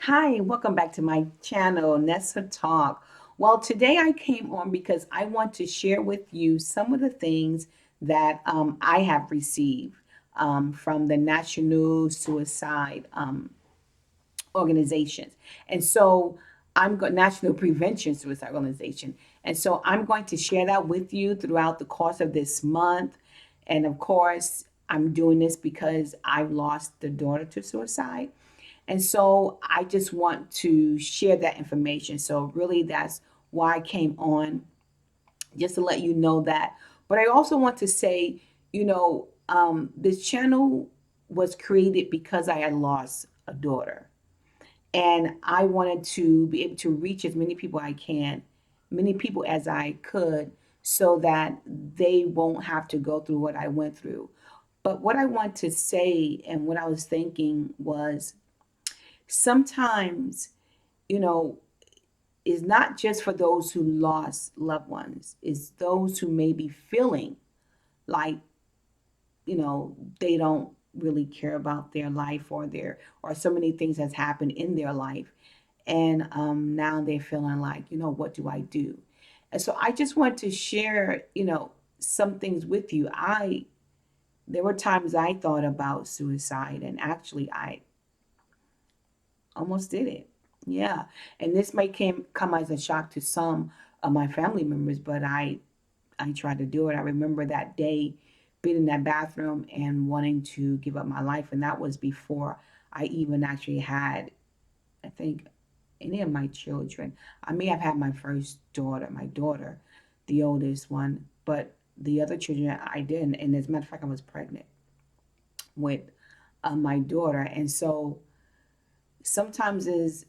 Hi, welcome back to my channel, Nessa Talk. Well, today I came on because I want to share with you some of the things that I have received from the National Suicide Organizations. And so National Prevention Suicide Organization. And so I'm going to share that with you throughout the course of this month. And of course, I'm doing this because I've lost a daughter to suicide. And so I just want to share that information. So really that's why I came on, just to let you know that. But I also want to say, this channel was created because I had lost a daughter. And I wanted to be able to reach as many people I can, many people as I could, so that they won't have to go through what I went through. But what I want to say and what I was thinking was sometimes, you know, is not just for those who lost loved ones, it's those who may be feeling like, you know, they don't really care about their life or so many things has happened in their life. And now they're feeling like, what do I do? And so I just want to share, some things with you. There were times I thought about suicide, and actually I almost did it. Yeah. And this may come as a shock to some of my family members, but I tried to do it. I remember that day being in that bathroom and wanting to give up my life. And that was before I even actually had, I think, any of my children. I may have had my first daughter, my daughter, the oldest one, but the other children I didn't. And as a matter of fact, I was pregnant with my daughter. And so sometimes is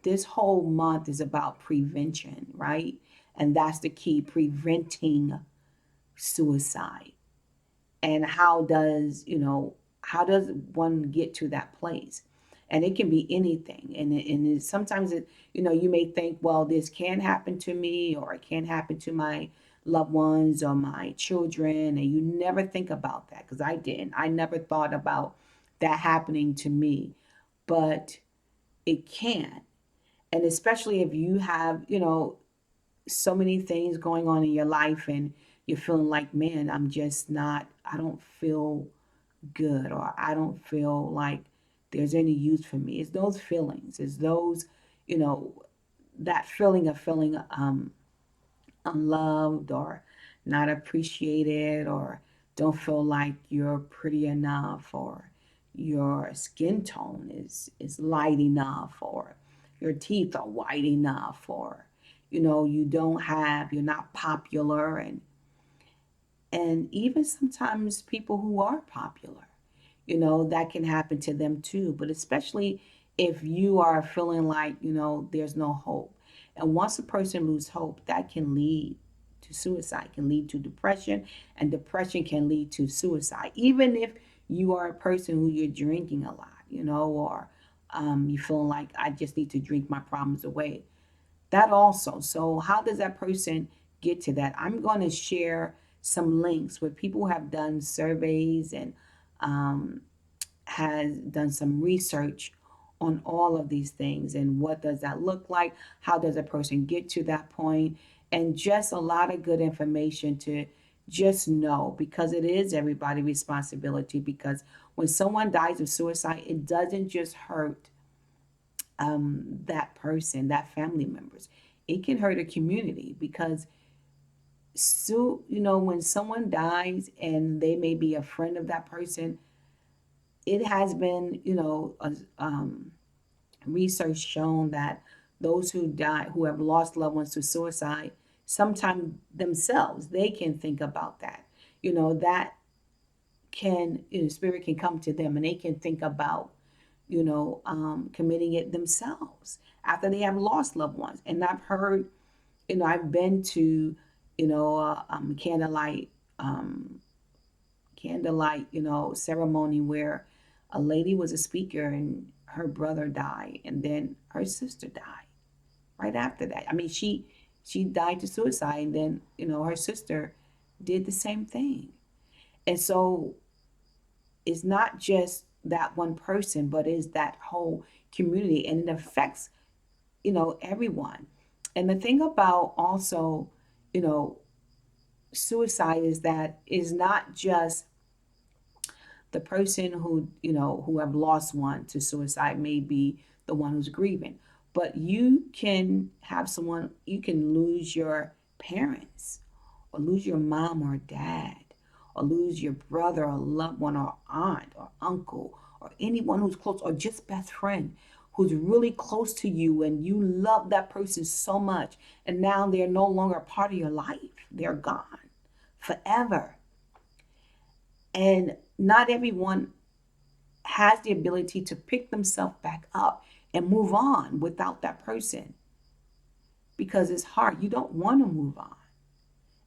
this whole month is about prevention, right? And that's the key, preventing suicide. And how does one get to that place? And it can be anything. Sometimes you may think, well, this can happen to me, or it can happen to my loved ones or my children, and you never think about that, because I didn't. I never thought about that happening to me, but it can. And especially if you have, so many things going on in your life, and you're feeling like, man, I don't feel good, or I don't feel like there's any use for me. It's those feelings. It's those, you know, that feeling of feeling unloved, or not appreciated, or don't feel like you're pretty enough, or your skin tone is light enough, or your teeth are white enough, or you're not popular, and even sometimes people who are popular, that can happen to them too. But especially if you are feeling like, there's no hope. And once a person loses hope, that can lead to suicide, can lead to depression, and depression can lead to suicide. Even if you are a person who you're drinking a lot, or you feeling like, I just need to drink my problems away. That also. So how does that person get to that? I'm going to share some links where people have done surveys and um, has done some research on all of these things, and what does that look like? How does a person get to that point? And just a lot of good information to just know, because it is everybody's responsibility. Because when someone dies of suicide, it doesn't just hurt that person, that family members. It can hurt a community, because when someone dies and they may be a friend of that person, it has been, research shown that those who die, who have lost loved ones to suicide, sometimes themselves, they can think about that. That can, spirit can come to them, and they can think about, committing it themselves after they have lost loved ones. And I've heard, I've been to, candlelight, um, ceremony where a lady was a speaker, and her brother died, and then her sister died right after that. I mean, she died to suicide, and then her sister did the same thing. And so it's not just that one person, but is that whole community, and it affects, everyone. And the thing about also, you know, suicide is that is not just the person who have lost one to suicide may be the one who's grieving, but you can have someone, you can lose your parents, or lose your mom or dad, or lose your brother or loved one, or aunt or uncle, or anyone who's close, or just best friend who's really close to you, and you love that person so much, and now they're no longer a part of your life. They're gone forever. And not everyone has the ability to pick themselves back up and move on without that person, because it's hard. You don't want to move on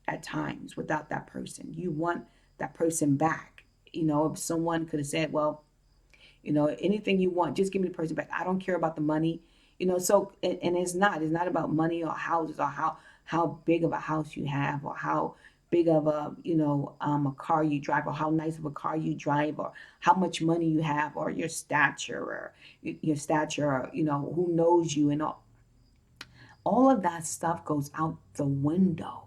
at times without that person. You want that person back. If someone could have said, well, anything you want, just give me the person back. I don't care about the money. So and it's not about money or houses, or how big of a house you have, or how big of a car you drive, or how nice of a car you drive, or how much money you have, or your stature, or who knows you, and all of that stuff goes out the window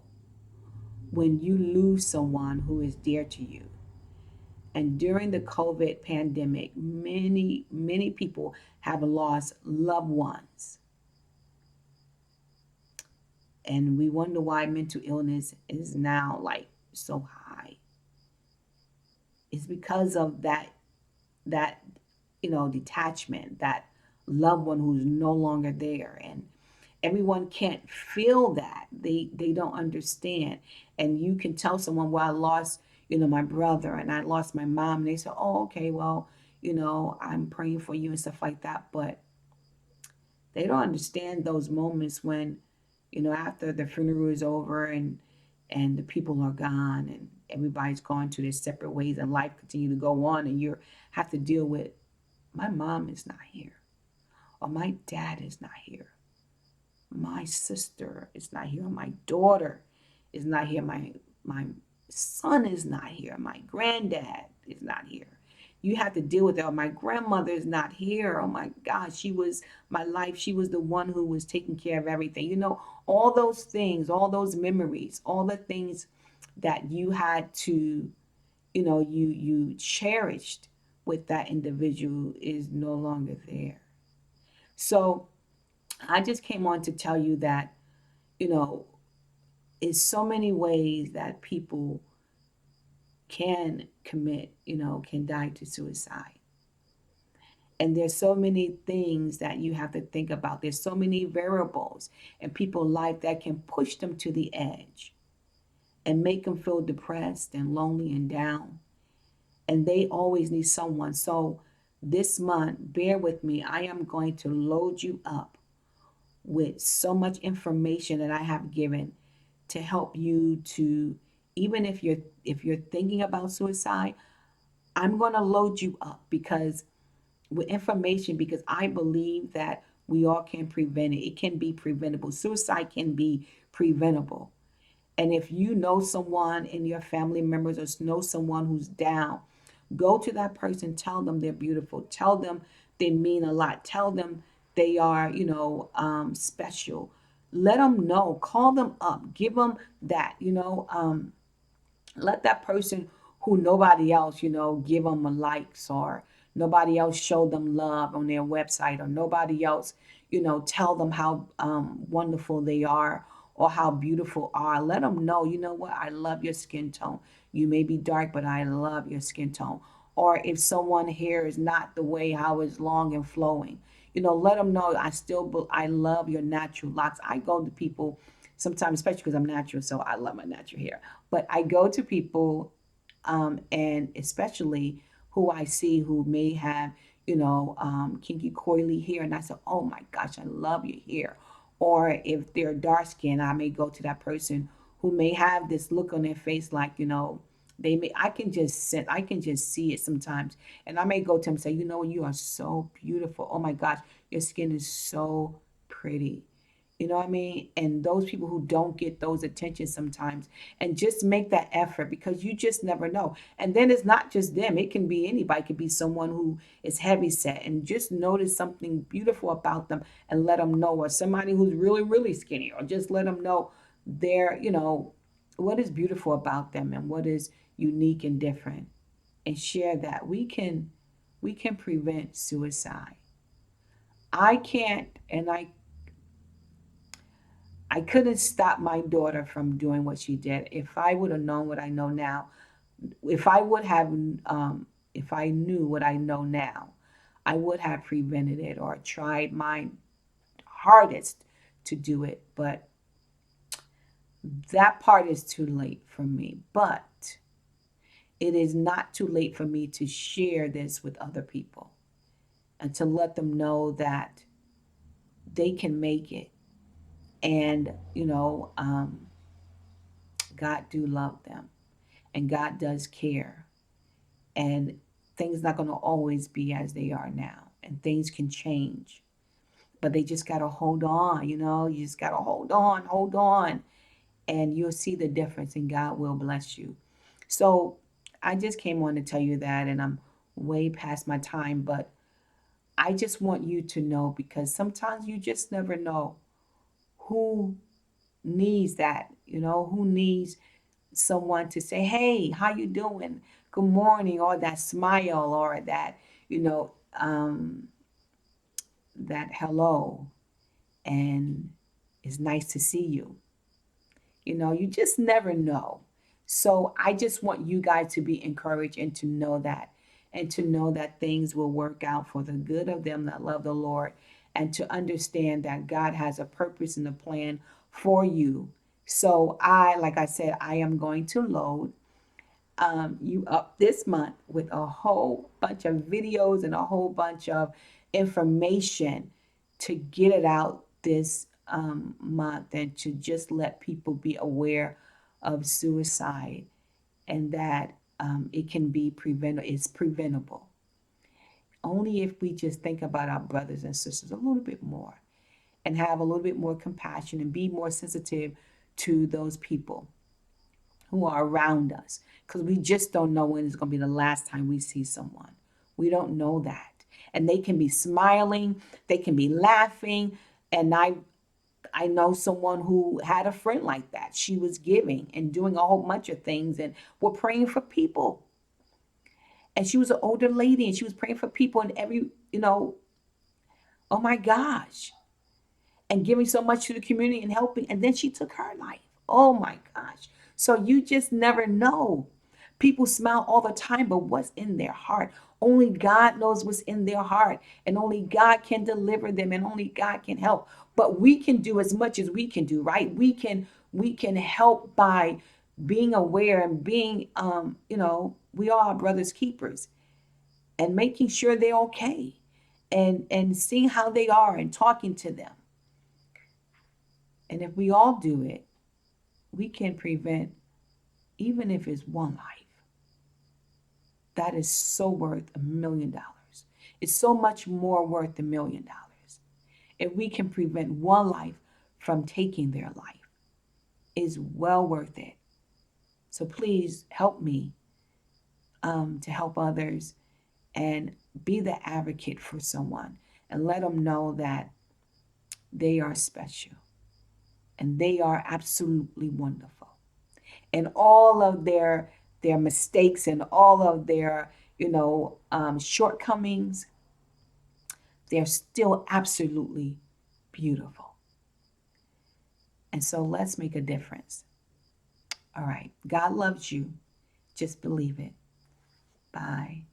when you lose someone who is dear to you. And during the COVID pandemic, many, many people have lost loved ones. And we wonder why mental illness is now like so high. It's because of that detachment, that loved one who's no longer there. And everyone can't feel that. They don't understand. And you can tell someone, well, I lost, my brother, and I lost my mom. And they say, oh, okay, well, I'm praying for you and stuff like that. But they don't understand those moments when, after the funeral is over, and the people are gone, and everybody's gone to their separate ways, and life continue to go on, and you have to deal with, my mom is not here, or my dad is not here, my sister is not here, my daughter is not here, my son is not here, my granddad is not here. You have to deal with that. My grandmother is not here. Oh my God, she was my life. She was the one who was taking care of everything. All those things, all those memories, all the things that you had to, you cherished with that individual is no longer there. So I just came on to tell you that, you know, is so many ways that people can die to suicide. And there's so many things that you have to think about. There's so many variables in people's life that can push them to the edge and make them feel depressed and lonely and down. And they always need someone. So this month, bear with me. I am going to load you up with so much information that I have given to help you to, even if you're thinking about suicide, I'm going to load you up because with information, because I believe that we all can prevent it. It can be preventable. Suicide can be preventable. And if you know someone in your family members, or know someone who's down, go to that person, tell them they're beautiful, tell them they mean a lot, tell them they are, special. Let them know, call them up, give them that, let that person who nobody else, give them a likes, or nobody else show them love on their website, or nobody else, tell them how wonderful they are, or how beautiful are. Let them know, you know what, I love your skin tone. You may be dark, but I love your skin tone. Or if someone hair is not the way how it's long and flowing, let them know I love your natural locks. I go to people sometimes, especially because I'm natural, so I love my natural hair. But I go to people, and especially who I see who may have, kinky coily hair, and I say, oh my gosh, I love your hair. Or if they're dark skinned, I may go to that person who may have this look on their face, like, I can just see it sometimes. And I may go to them and say, you are so beautiful. Oh my gosh, your skin is so pretty. You know what I mean? And those people who don't get those attentions sometimes, and just make that effort because you just never know. And then it's not just them, it can be anybody, it could be someone who is heavy set, and just notice something beautiful about them and let them know, or somebody who's really, really skinny, or just let them know their, what is beautiful about them and what is unique and different, and share that. We can prevent suicide. I can't, and I couldn't stop my daughter from doing what she did. If I would have known what I know now, if I would have, if I knew what I know now, I would have prevented it or tried my hardest to do it. But that part is too late for me. But it is not too late for me to share this with other people and to let them know that they can make it. And, God do love them, and God does care, and things not going to always be as they are now, and things can change, but they just got to hold on. You just got to hold on, and you'll see the difference, and God will bless you. So I just came on to tell you that, and I'm way past my time, but I just want you to know, because sometimes you just never know who needs that, who needs someone to say, "Hey, how you doing? Good morning," or that smile, or that, you know, um, that hello, and it's nice to see you. You just never know. So I just want you guys to be encouraged and to know that, and to know that things will work out for the good of them that love the Lord, and to understand that God has a purpose and a plan for you. So like I said, I am going to load you up this month with a whole bunch of videos and a whole bunch of information to get it out this month, and to just let people be aware of suicide, and that it can be preventable. It's preventable only if we just think about our brothers and sisters a little bit more, and have a little bit more compassion, and be more sensitive to those people who are around us, because we just don't know when it's going to be the last time we see someone. We don't know that. And they can be smiling, they can be laughing. And I know someone who had a friend like that. She was giving and doing a whole bunch of things, and we're praying for people. And she was an older lady, and she was praying for people, and oh my gosh, and giving so much to the community and helping. And then she took her life. Oh my gosh. So you just never know. People smile all the time, but what's in their heart? Only God knows what's in their heart, and only God can deliver them, and only God can help. But we can do as much as we can do, right? We can help by being aware, and being we are our brother's keepers, and making sure they're okay, and seeing how they are and talking to them. And if we all do it, we can prevent, even if it's one life. That is so worth $1 million. It's so much more worth $1 million. If we can prevent one life from taking their life, is well worth it. So please help me to help others, and be the advocate for someone, and let them know that they are special, and they are absolutely wonderful. And all of their mistakes, and all of their shortcomings, they're still absolutely beautiful. And so let's make a difference. All right. God loves you. Just believe it. Bye.